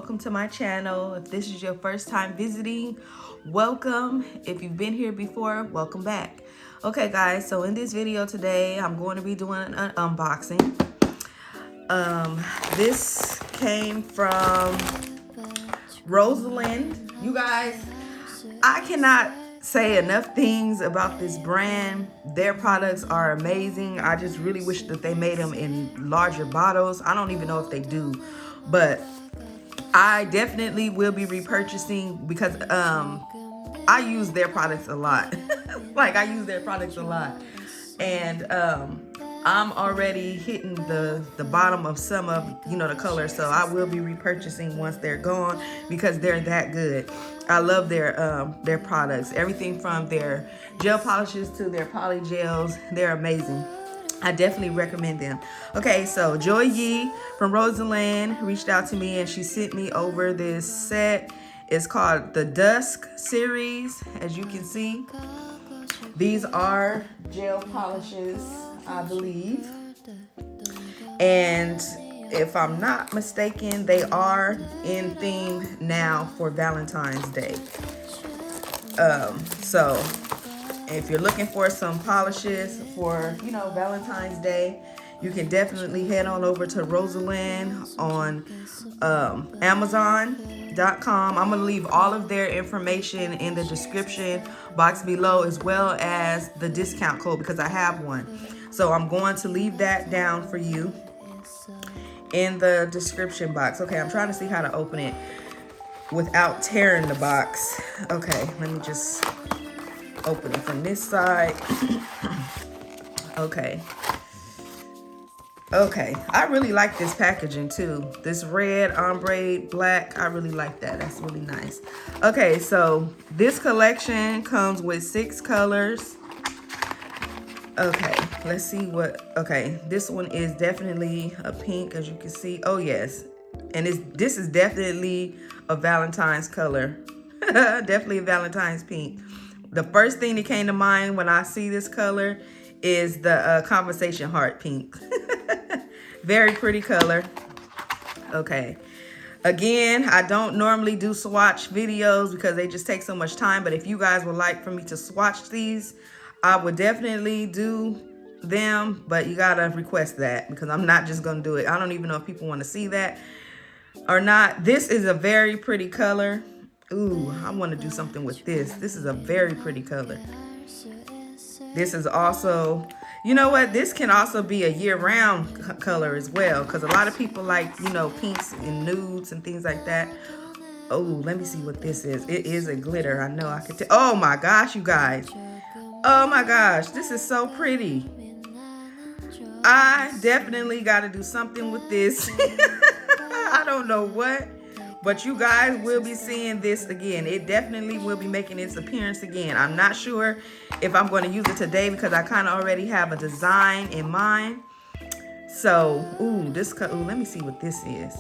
welcome to my channel. If this is your first time visiting, welcome. If you've been here before, welcome back. Okay guys, so in this video today, I'm going to be doing an unboxing. This came from Rosalind. You guys, I cannot say enough things about this brand. Their products are amazing. I just really wish that they made them in larger bottles. I don't even know if they do, but I definitely will be repurchasing because I use their products a lot. Like, I use their products a lot, and I'm already hitting the bottom of some of, you know, the colors, so I will be repurchasing once they're gone because they're that good. I love their products. Everything from their gel polishes to their poly gels, they're amazing. I definitely recommend them. Okay, so Joy Yee from Rosalind reached out to me and she sent me over this set. It's called the Dusk series, as you can see. These are gel polishes, I believe. And if I'm not mistaken, they are in theme now for Valentine's Day. So if you're looking for some polishes for, you know, Valentine's Day, you can definitely head on over to Rosalind on Amazon.com. I'm gonna leave all of their information in the description box below, as well as the discount code because I have one. So I'm going to leave that down for you in the description box. Okay, I'm trying to see how to open it without tearing the box. Okay, let me just open it from this side. Okay, I really like this packaging too. This red ombre black, I really like that. That's really nice. Okay, so this collection comes with 6 colors. Okay, let's see what, okay, this one is definitely a pink, as you can see. Oh yes, and this is definitely a Valentine's color. Definitely a Valentine's pink. The first thing that came to mind when I see this color is the Conversation Heart pink. Very pretty color. Okay. Again, I don't normally do swatch videos because they just take so much time. But if you guys would like for me to swatch these, I would definitely do them. But you got to request that because I'm not just going to do it. I don't even know if people want to see that or not. This is a very pretty color. Ooh, I want to do something with this. This is a very pretty color. This is also, you know what? This can also be a year-round color as well, because a lot of people like, you know, pinks and nudes and things like that. Oh, let me see what this is. It is a glitter. I know I could tell. Oh my gosh, you guys. Oh my gosh, this is so pretty. I definitely got to do something with this. I don't know what. But you guys will be seeing this again. It definitely will be making its appearance again. I'm not sure if I'm going to use it today because I kind of already have a design in mind. So, ooh, let me see what this is.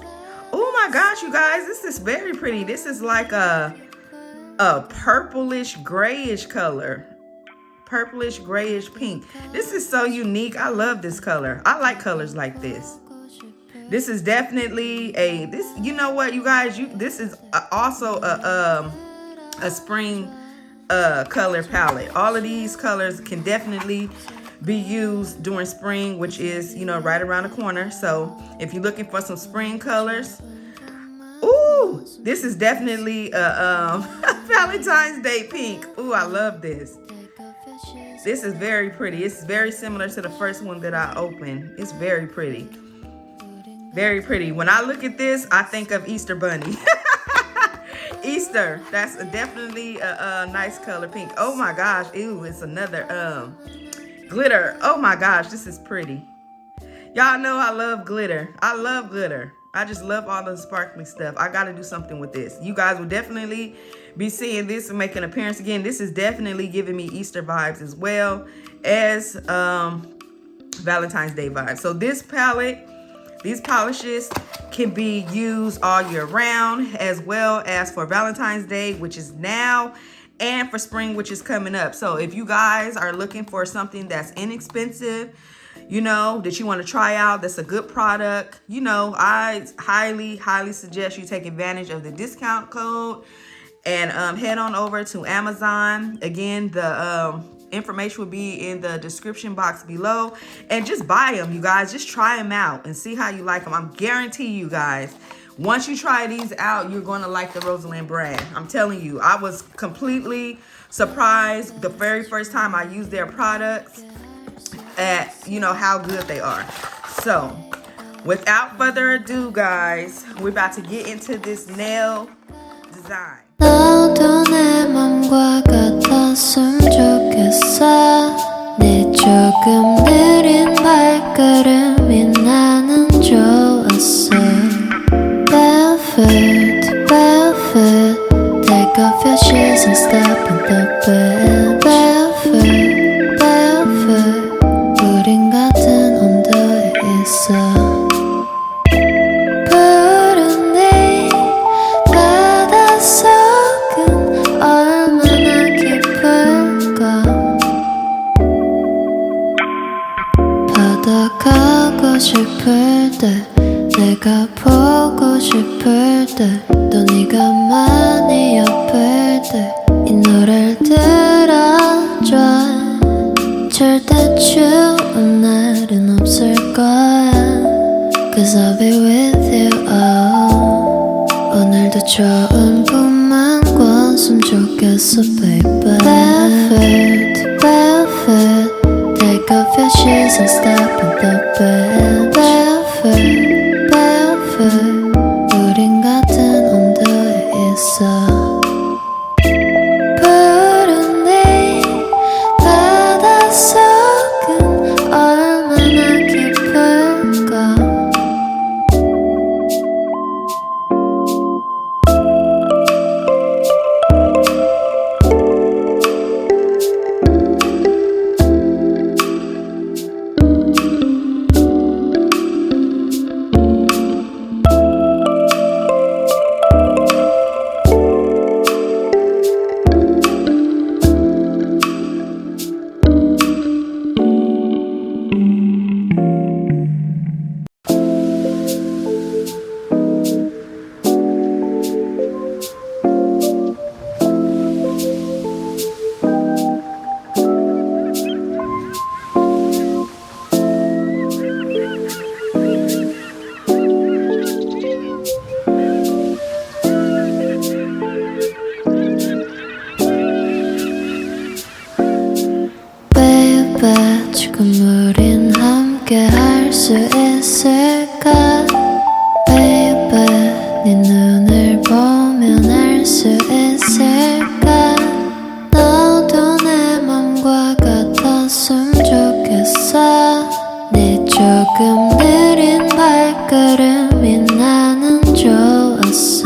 Oh my gosh, you guys, this is very pretty. This is like a purplish grayish color. Purplish grayish pink. This is so unique. I love this color. I like colors like this. This is definitely you know what, you guys, this is also a spring color palette. All of these colors can definitely be used during spring, which is, you know, right around the corner. So if you're looking for some spring colors, ooh, this is definitely a Valentine's Day pink. Ooh, I love this. This is very pretty. It's very similar to the first one that I opened. It's very pretty. Very pretty. When I look at this, I think of Easter Bunny. Easter. That's definitely a nice color pink. Oh my gosh. Ew, it's another glitter. Oh my gosh, this is pretty. Y'all know I love glitter. I love glitter. I just love all the sparkly stuff. I got to do something with this. You guys will definitely be seeing this and make an appearance again. This is definitely giving me Easter vibes as well as Valentine's Day vibes. So this palette, these polishes can be used all year round, as well as for Valentine's Day, which is now, and for spring, which is coming up. So if you guys are looking for something that's inexpensive, you know, that you want to try out, that's a good product, you know, I highly suggest you take advantage of the discount code and head on over to Amazon. Again, the information will be in the description box below, and just buy them, you guys. Just try them out and see how you like them. I'm guarantee you guys, once you try these out, you're going to like the Rosalind brand. I'm telling you, I was completely surprised the very first time I used their products at, you know, how good they are. So without further ado, guys, we're about to get into this nail design. 너도 내 맘과 같았으면 좋겠어. 네 조금 느린 발걸음이 나는 좋았어. Barefoot, barefoot, take off your shoes and step in the bed. Barefoot, barefoot, 우린 같은 온도에 있어. 푸른 네 바닷속은 얼마나 깊을까. 바다 가고 싶을 때, 내가 보고 싶을 때, 또 네가 많이 아플 때 이 노래를 들어줘. 절대 추운 날은 없을 거야, Cause I'll be with you, oh. 오늘도 좋은 꿈만 꿨으면 좋겠어, baby. Barefoot, barefoot, take off your shoes and step in the bed. Barefoot, barefoot, 우린 같은 온도에 있어. 푸른 네 바닷속은 얼마나 깊을까. 지금 우린 함께 할 수 있을까. Baby, 네 눈을 보면 알 수 있을까. 너도 내 맘과 같았으면 좋겠어. 네 조금 느린 발걸음이 나는 좋았어.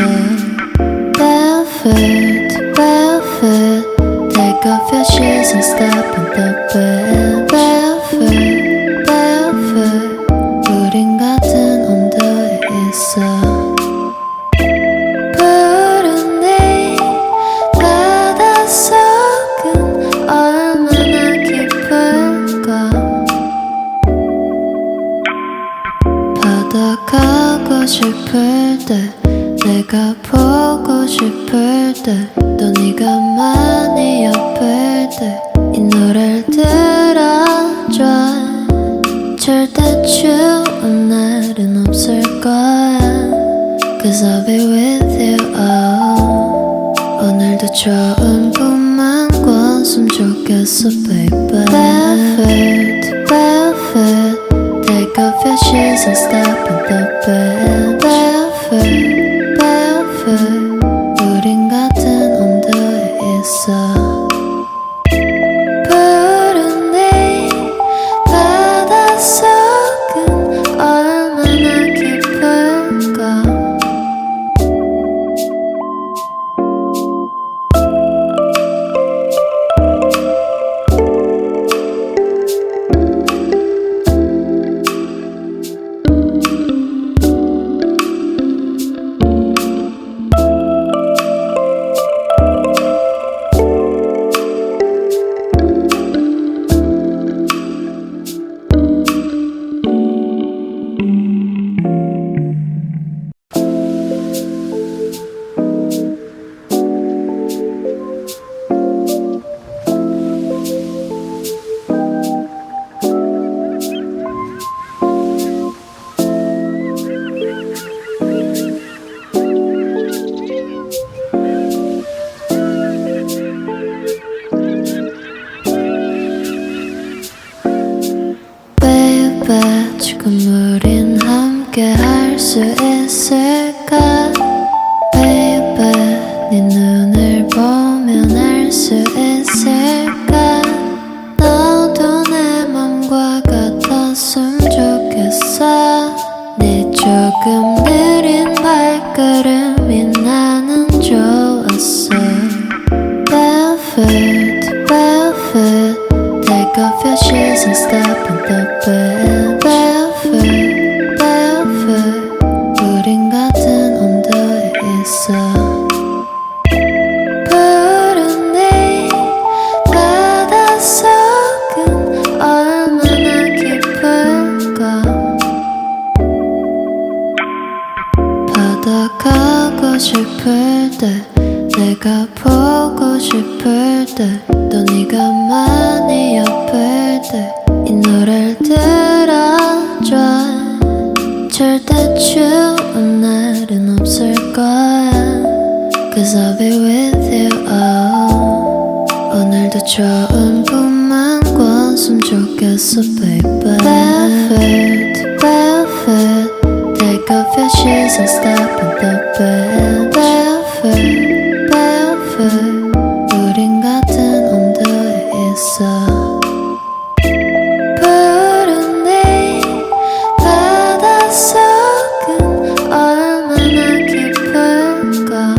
Barefoot, barefoot, take off your shoes and step in the bed. Barefoot, barefoot, 우린 같은 온도에 있어. 푸른 네 바닷속은 얼마나 깊을까. 바다 가고 싶을 때, 내가 보고 싶을 때, 또 네가 많이 아플 때 이 노래를 들어줘. 절대 추운 날은 없을 거야, Cause I'll be with you, oh. 오늘도 좋은 꿈만 꿨으면 좋겠어, baby. Barefoot, barefoot, take off your shoes and step in the bed. Barefoot, barefoot, 우린 같은 온도에 있어. 푸른 네 바닷속은 얼마나 깊을까. 수 있을까 Baby 네 눈을 보면 알 수 있을까 너도 내 맘과 같았으면 좋겠어 네 조금 느린 발걸음이 나는 좋았어 Barefoot, barefoot Take off your shoes and step on the bed Barefoot, barefoot 우린 같은 온도에 있어 푸른 네 바닷속은 얼마나 깊을까 바다 가고 싶을 때 내가 보고 싶을 때 또 네가 많이 아플 때 이 노래를 들어줘 절대 추운 날은 없을 거야 Cause I'll be with you oh. 오늘도 좋은 꿈만 꿨으면 좋겠어 baby Barefoot, barefoot Take off your shoes and step on the bed Barefoot, barefoot 우린 같은 온도에 있어 푸른 네 바닷속은 얼마나 깊을까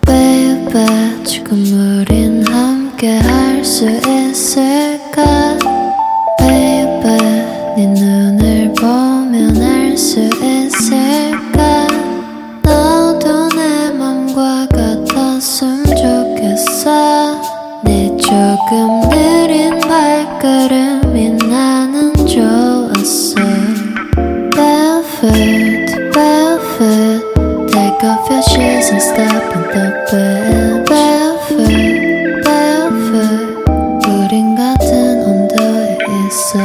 Baby 지금 우린 함께 할 수 있을까 Baby 네 눈을 보면 알 수 있을까 너도 내 맘과 같았으면 좋겠어 네 조금 느린 발걸음이 나는 좋았어 Barefoot, barefoot Take off your shoes and step on the bed Barefoot, barefoot 우린 같은 온도에 있어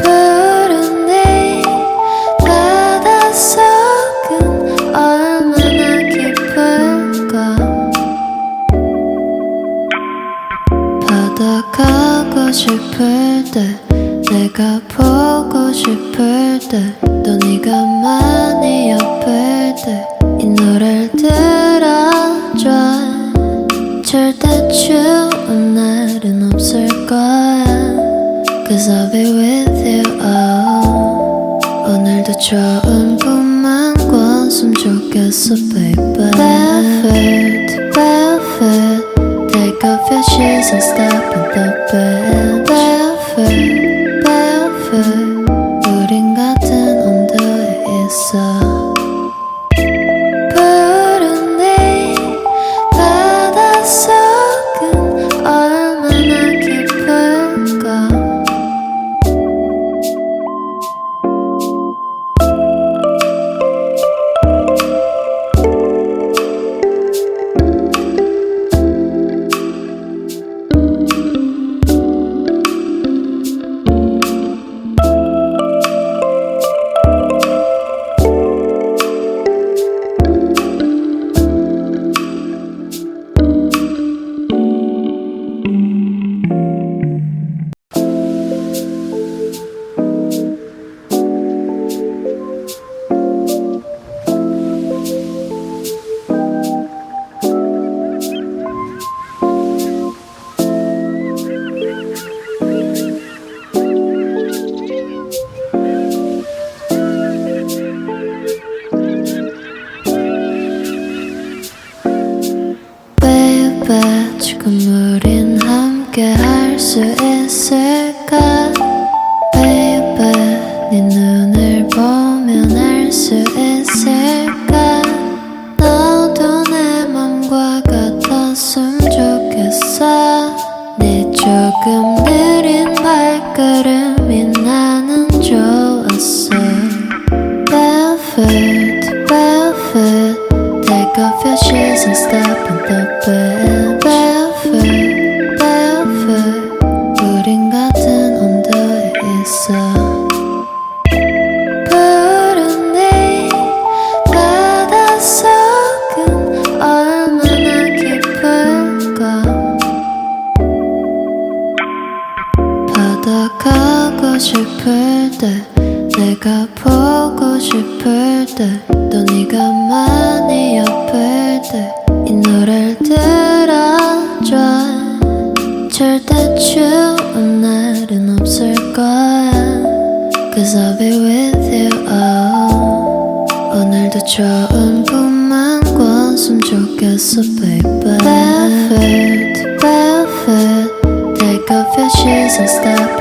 푸른 네 바닷속은 얼마나 깊을까 바다 가고 싶을 때 내가 보고 싶을 때 또 네가 많이 아플 때 이 노래를 들어줘 절대 추운 날은 없을 거야 Cause I'll be with you oh. 오늘도 좋은 꿈만 꿨으면 좋겠어 baby Barefoot, barefoot Take off your shoes and step on the bed Barefoot, barefoot 우린 같은 온도에 있어 푸른 네 바닷속은 얼마나 깊을까 있어 푸른 네 바닷속은 얼마나 깊을까 바다 가고 싶을 때 내가 보고 싶을 때 또 네가 많이 아플 때 이 노래를 들어줘 절대 추운 날은 없을 거야 Cause I'll be with you oh. 오늘도 좋은 꿈만 꿨으면 좋겠어 baby Barefoot, barefoot Take off your shoes and stop